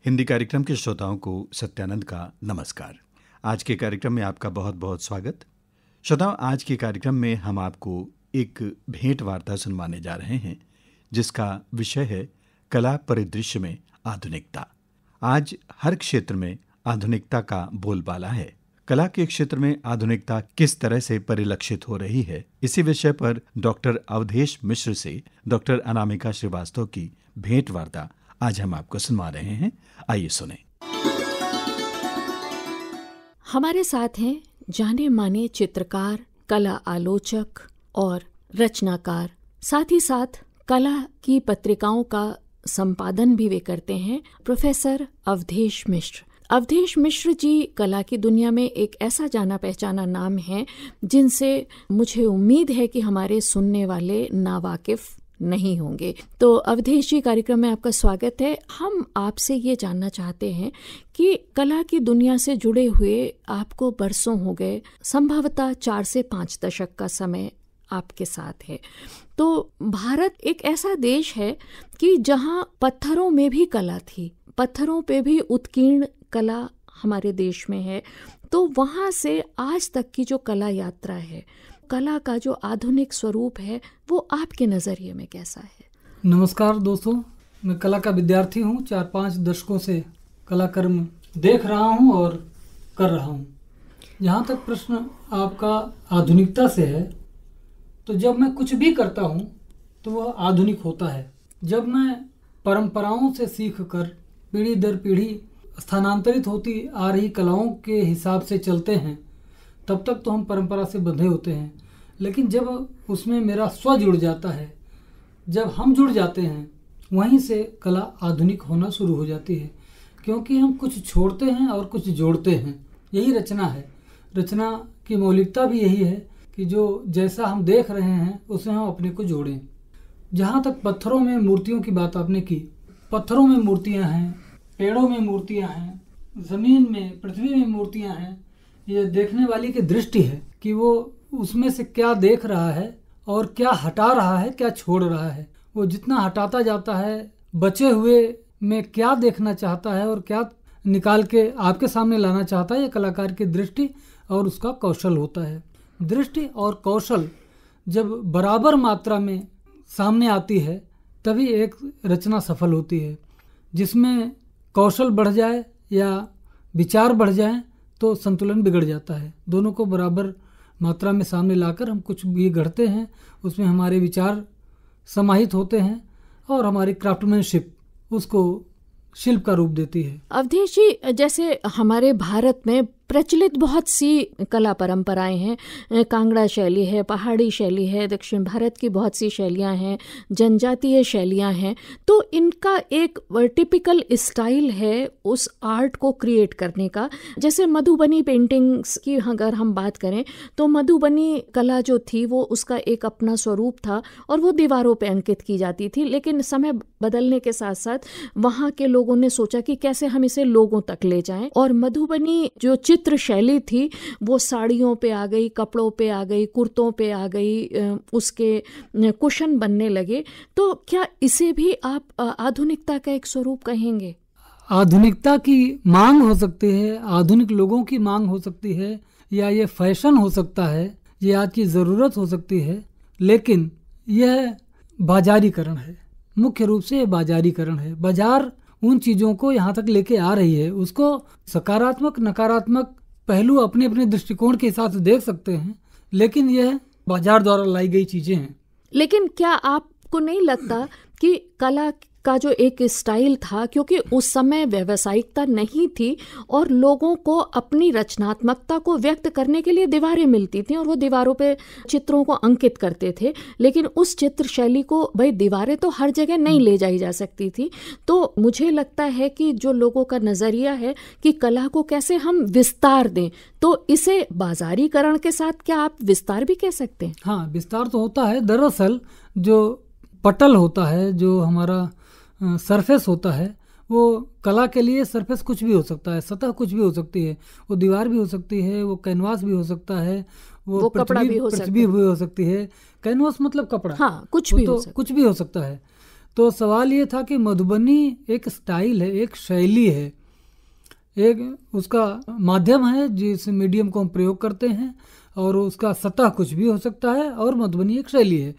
हिंदी कार्यक्रम के श्रोताओं को सत्यानंद का नमस्कार। आज के कार्यक्रम में आपका बहुत बहुत स्वागत। श्रोताओं, आज के कार्यक्रम में हम आपको एक भेंट वार्ता सुनवाने जा रहे हैं जिसका विषय है कला परिदृश्य में आधुनिकता। आज हर क्षेत्र में आधुनिकता का बोलबाला है। कला के क्षेत्र में आधुनिकता किस तरह से परिलक्षित हो रही है, इसी विषय पर डॉक्टर अवधेश मिश्र से डॉक्टर अनामिका श्रीवास्तव की भेंट वार्ता आज हम आपको सुनवा रहे हैं। आइए सुने। हमारे साथ हैं जाने माने चित्रकार, कला आलोचक और रचनाकार, साथ ही साथ कला की पत्रिकाओं का संपादन भी वे करते हैं, प्रोफेसर अवधेश मिश्र। अवधेश मिश्र जी कला की दुनिया में एक ऐसा जाना पहचाना नाम है जिनसे मुझे उम्मीद है कि हमारे सुनने वाले नावाकिफ नहीं होंगे। तो अवधेश जी, कार्यक्रम में आपका स्वागत है। हम आपसे ये जानना चाहते हैं कि कला की दुनिया से जुड़े हुए आपको बरसों हो गए, संभवतः 4 से 5 दशक का समय आपके साथ है। तो भारत एक ऐसा देश है कि जहाँ पत्थरों में भी कला थी, पत्थरों पे भी उत्कीर्ण कला हमारे देश में है। तो वहाँ से आज तक की जो कला यात्रा है, कला का जो आधुनिक स्वरूप है, वो आपके नज़रिए में कैसा है? नमस्कार दोस्तों, मैं कला का विद्यार्थी हूँ। 4-5 दशकों से कलाकर्म देख रहा हूँ और कर रहा हूँ। जहाँ तक प्रश्न आपका आधुनिकता से है, तो जब मैं कुछ भी करता हूँ तो वह आधुनिक होता है। जब मैं परंपराओं से सीख कर पीढ़ी दर पीढ़ी स्थानांतरित होती आ रही कलाओं के हिसाब से चलते हैं, तब तक तो हम परंपरा से बंधे होते हैं। लेकिन जब उसमें मेरा स्व जुड़ जाता है, जब हम जुड़ जाते हैं, वहीं से कला आधुनिक होना शुरू हो जाती है। क्योंकि हम कुछ छोड़ते हैं और कुछ जोड़ते हैं। यही रचना है। रचना की मौलिकता भी यही है कि जो जैसा हम देख रहे हैं उसमें हम अपने को जोड़ें। जहाँ तक पत्थरों में मूर्तियों की बात आपने की, पत्थरों में मूर्तियाँ हैं, पेड़ों में मूर्तियाँ हैं, ज़मीन में, पृथ्वी में मूर्तियाँ हैं। ये देखने वाली की दृष्टि है कि वो उसमें से क्या देख रहा है और क्या हटा रहा है, क्या छोड़ रहा है। वो जितना हटाता जाता है, बचे हुए में क्या देखना चाहता है और क्या निकाल के आपके सामने लाना चाहता है, ये कलाकार की दृष्टि और उसका कौशल होता है। दृष्टि और कौशल जब बराबर मात्रा में सामने आती है, तभी एक रचना सफल होती है। जिसमें कौशल बढ़ जाए या विचार बढ़ जाए तो संतुलन बिगड़ जाता है। दोनों को बराबर मात्रा में सामने लाकर हम कुछ भी गढ़ते हैं, उसमें हमारे विचार समाहित होते हैं और हमारी क्राफ्टमैनशिप उसको शिल्प का रूप देती है। अवधेश जी, जैसे हमारे भारत में प्रचलित बहुत सी कला परंपराएं हैं। कांगड़ा शैली है, पहाड़ी शैली है, दक्षिण भारत की बहुत सी शैलियां हैं, जनजातीय शैलियां हैं। तो इनका एक टिपिकल स्टाइल है उस आर्ट को क्रिएट करने का। जैसे मधुबनी पेंटिंग्स की अगर हम बात करें तो मधुबनी कला जो थी वो उसका एक अपना स्वरूप था और वो दीवारों पे अंकित की जाती थी। लेकिन समय बदलने के साथ साथ वहाँ के लोगों ने सोचा कि कैसे हम इसे लोगों तक ले जाएं, और मधुबनी जो चित्र शैली थी वो साड़ियों पे आ गई, कपड़ों पे आ गई, कुर्तों पे आ गई, उसके कुशन बनने लगे। तो क्या इसे भी आप आधुनिकता का एक स्वरूप कहेंगे? आधुनिकता की मांग हो सकती है, आधुनिक लोगों की मांग हो सकती है, या ये फैशन हो सकता है, ये आज की ज़रूरत हो सकती है। लेकिन यह बाजारीकरण है, मुख्य रूप से बाजारीकरण है। बाजार उन चीज़ों को यहाँ तक लेके आ रही है, उसको सकारात्मक नकारात्मक पहलू अपने अपने दृष्टिकोण के हिसाब से देख सकते हैं, लेकिन यह बाजार द्वारा लाई गई चीज़ें हैं। लेकिन क्या आपको नहीं लगता कि कला का जो एक स्टाइल था, क्योंकि उस समय व्यावसायिकता नहीं थी और लोगों को अपनी रचनात्मकता को व्यक्त करने के लिए दीवारें मिलती थी और वो दीवारों पे चित्रों को अंकित करते थे, लेकिन उस चित्र शैली को, भाई दीवारें तो हर जगह नहीं ले जाई जा सकती थी। तो मुझे लगता है कि जो लोगों का नज़रिया है कि कला को कैसे हम विस्तार दें, तो इसे बाजारीकरण के साथ क्या आप विस्तार भी कह सकते हैं? हाँ, विस्तार तो होता है। दरअसल जो पटल होता है, जो हमारा सरफेस होता है, वो कला के लिए सरफेस कुछ भी हो सकता है, सतह कुछ भी हो सकती है, वो दीवार भी हो सकती है, वो कैनवास भी हो सकता है, वो कपड़ा भी हो सकती है। कैनवास मतलब कपड़ा, हाँ, कुछ भी हो सकता है। कुछ भी हो सकता है। तो सवाल ये था कि मधुबनी एक स्टाइल है, एक शैली है, एक उसका माध्यम है जिस मीडियम को हम प्रयोग करते हैं, और उसका सतह कुछ भी हो सकता है, और मधुबनी एक शैली है।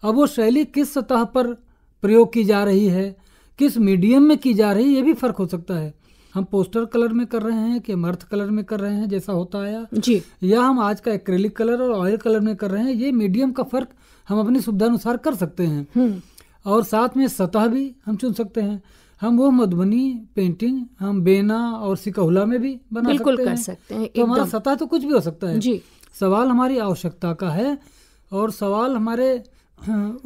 अब वो शैली किस सतह पर प्रयोग की जा रही है, किस मीडियम में की जा रही है, ये भी फर्क हो सकता है। हम पोस्टर कलर में कर रहे हैं कि मर्थ कलर में कर रहे हैं, जैसा होता आया जी, या हम आज का एक्रेलिक कलर और ऑयल कलर में कर रहे हैं, ये मीडियम का फर्क हम अपनी सुविधा अनुसार कर सकते हैं। और साथ में सतह भी हम चुन सकते हैं। हम वो मधुबनी पेंटिंग हम बेना और सिकहुला में भी बना बिल्कुल सकते कर हैं। सकते हैं, तो हमारा एकदम। सतह तो कुछ भी हो सकता है जी, सवाल हमारी आवश्यकता का है, और सवाल हमारे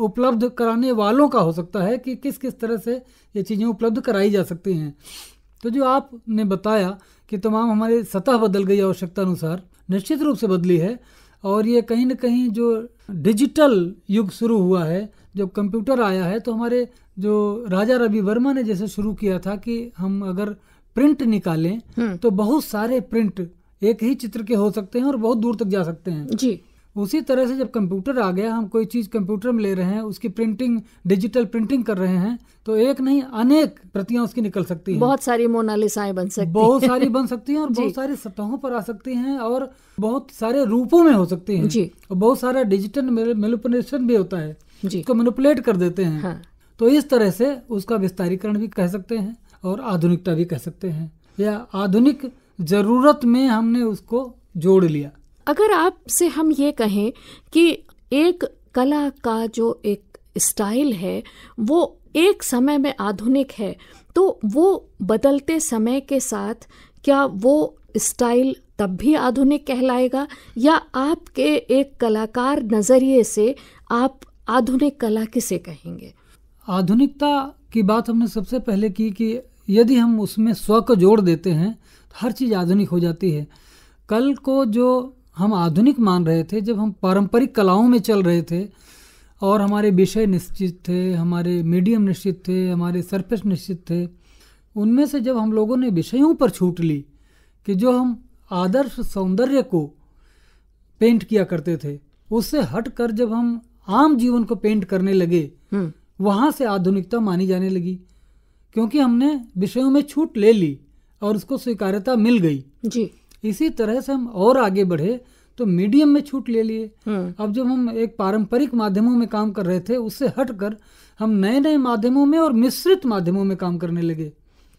उपलब्ध कराने वालों का हो सकता है कि किस किस तरह से ये चीज़ें उपलब्ध कराई जा सकती हैं। तो जो आपने बताया कि तमाम हमारी सतह बदल गई आवश्यकता अनुसार, निश्चित रूप से बदली है। और ये कहीं न कहीं जो डिजिटल युग शुरू हुआ है, जब कंप्यूटर आया है, तो हमारे जो राजा रवि वर्मा ने जैसे शुरू किया था कि हम अगर प्रिंट निकालें तो बहुत सारे प्रिंट एक ही चित्र के हो सकते हैं और बहुत दूर तक जा सकते हैं। जी, उसी तरह से जब कंप्यूटर आ गया, हम कोई चीज़ कंप्यूटर में ले रहे हैं, उसकी प्रिंटिंग डिजिटल प्रिंटिंग कर रहे हैं, तो एक नहीं अनेक प्रतियां उसकी निकल सकती हैं। बहुत सारी मोनालिसाएं बन सकती बहुत सारी बन सकती हैं और जी। बहुत सारी सतहों पर आ सकती हैं और बहुत सारे रूपों में हो सकती हैं जी। और बहुत सारा डिजिटल मैनिपुलेशन भी होता है, जी। उसको मैनिपुलेट कर देते हैं। हाँ। तो इस तरह से उसका विस्तारीकरण भी कह सकते हैं और आधुनिकता भी कह सकते हैं, या आधुनिक जरूरत में हमने उसको जोड़ लिया। अगर आपसे हम ये कहें कि एक कला का जो एक स्टाइल है वो एक समय में आधुनिक है, तो वो बदलते समय के साथ क्या वो स्टाइल तब भी आधुनिक कहलाएगा, या आपके एक कलाकार नज़रिए से आप आधुनिक कला किसे कहेंगे? आधुनिकता की बात हमने सबसे पहले की कि यदि हम उसमें स्व को जोड़ देते हैं तो हर चीज़ आधुनिक हो जाती है। कल को जो हम आधुनिक मान रहे थे, जब हम पारंपरिक कलाओं में चल रहे थे और हमारे विषय निश्चित थे, हमारे मीडियम निश्चित थे, हमारे सरफेस निश्चित थे, उनमें से जब हम लोगों ने विषयों पर छूट ली कि जो हम आदर्श सौंदर्य को पेंट किया करते थे, उससे हटकर जब हम आम जीवन को पेंट करने लगे, वहाँ से आधुनिकता मानी जाने लगी, क्योंकि हमने विषयों में छूट ले ली और उसको स्वीकार्यता मिल गई। जी। इसी तरह से हम और आगे बढ़े तो मीडियम में छूट ले लिए। अब जब हम एक पारंपरिक माध्यमों में काम कर रहे थे, उससे हटकर हम नए नए माध्यमों में और मिश्रित माध्यमों में काम करने लगे।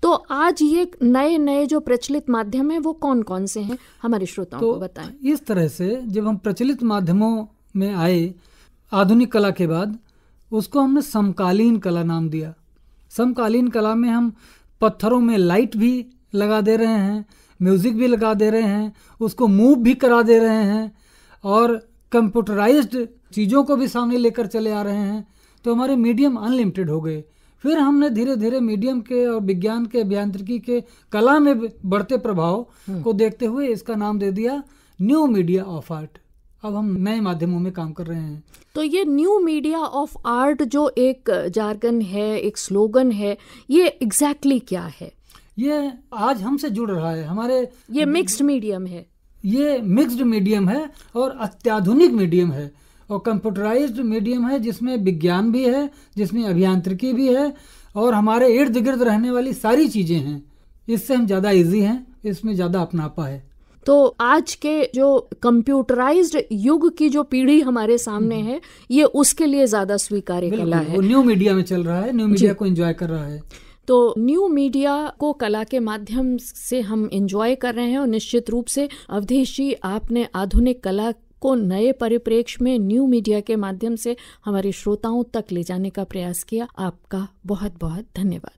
तो आज ये नए नए जो प्रचलित माध्यम है वो कौन कौन से हैं, हमारे श्रोताओं को बताएं। इस तरह से जब हम प्रचलित माध्यमों में आए आधुनिक कला के बाद, उसको हमने समकालीन कला नाम दिया। समकालीन कला में हम पत्थरों में लाइट भी लगा दे रहे हैं, म्यूज़िक भी लगा दे रहे हैं, उसको मूव भी करा दे रहे हैं और कंप्यूटराइज्ड चीज़ों को भी सामने लेकर चले आ रहे हैं। तो हमारे मीडियम अनलिमिटेड हो गए। फिर हमने धीरे धीरे मीडियम के और विज्ञान के, अभियांत्रिकी के, कला में बढ़ते प्रभाव को देखते हुए इसका नाम दे दिया न्यू मीडिया ऑफ आर्ट। अब हम नए माध्यमों में काम कर रहे हैं। तो ये न्यू मीडिया ऑफ आर्ट जो एक जार्गन है, एक स्लोगन है, ये एग्जैक्टली क्या है? ये आज हमसे जुड़ रहा है। हमारे ये मिक्स्ड मीडियम है। ये मिक्स्ड मीडियम है और अत्याधुनिक मीडियम है और कंप्यूटराइज्ड मीडियम है, जिसमें विज्ञान भी है, जिसमें अभियांत्रिकी भी है और हमारे इर्द गिर्द रहने वाली सारी चीज़ें हैं। इससे हम ज़्यादा इजी हैं, इसमें ज़्यादा अपनापा है। तो आज के जो कंप्यूटराइज्ड युग की जो पीढ़ी हमारे सामने है, ये उसके लिए ज़्यादा स्वीकार्य कला है। वो न्यू मीडिया में चल रहा है, न्यू मीडिया को एंजॉय कर रहा है। तो न्यू मीडिया को कला के माध्यम से हम एंजॉय कर रहे हैं और निश्चित रूप से अवधेश जी, आपने आधुनिक कला को नए परिप्रेक्ष्य में न्यू मीडिया के माध्यम से हमारे श्रोताओं तक ले जाने का प्रयास किया। आपका बहुत बहुत धन्यवाद।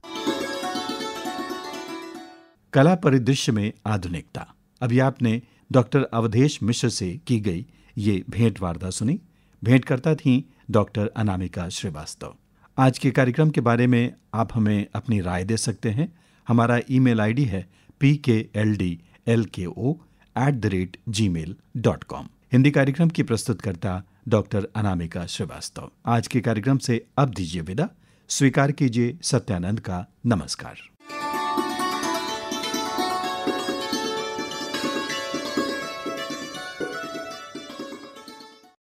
कला परिदृश्य में आधुनिकता। अभी आपने डॉक्टर अवधेश मिश्र से की गई ये भेंट वार्ता सुनी। भेंटकर्ता थीं डॉक्टर अनामिका श्रीवास्तव। आज के कार्यक्रम के बारे में आप हमें अपनी राय दे सकते हैं। हमारा ईमेल आईडी है pkldlko@gmail.com। हिंदी कार्यक्रम की प्रस्तुतकर्ता डॉक्टर अनामिका श्रीवास्तव। आज के कार्यक्रम से अब दीजिए विदा। स्वीकार कीजिए सत्यानंद का नमस्कार।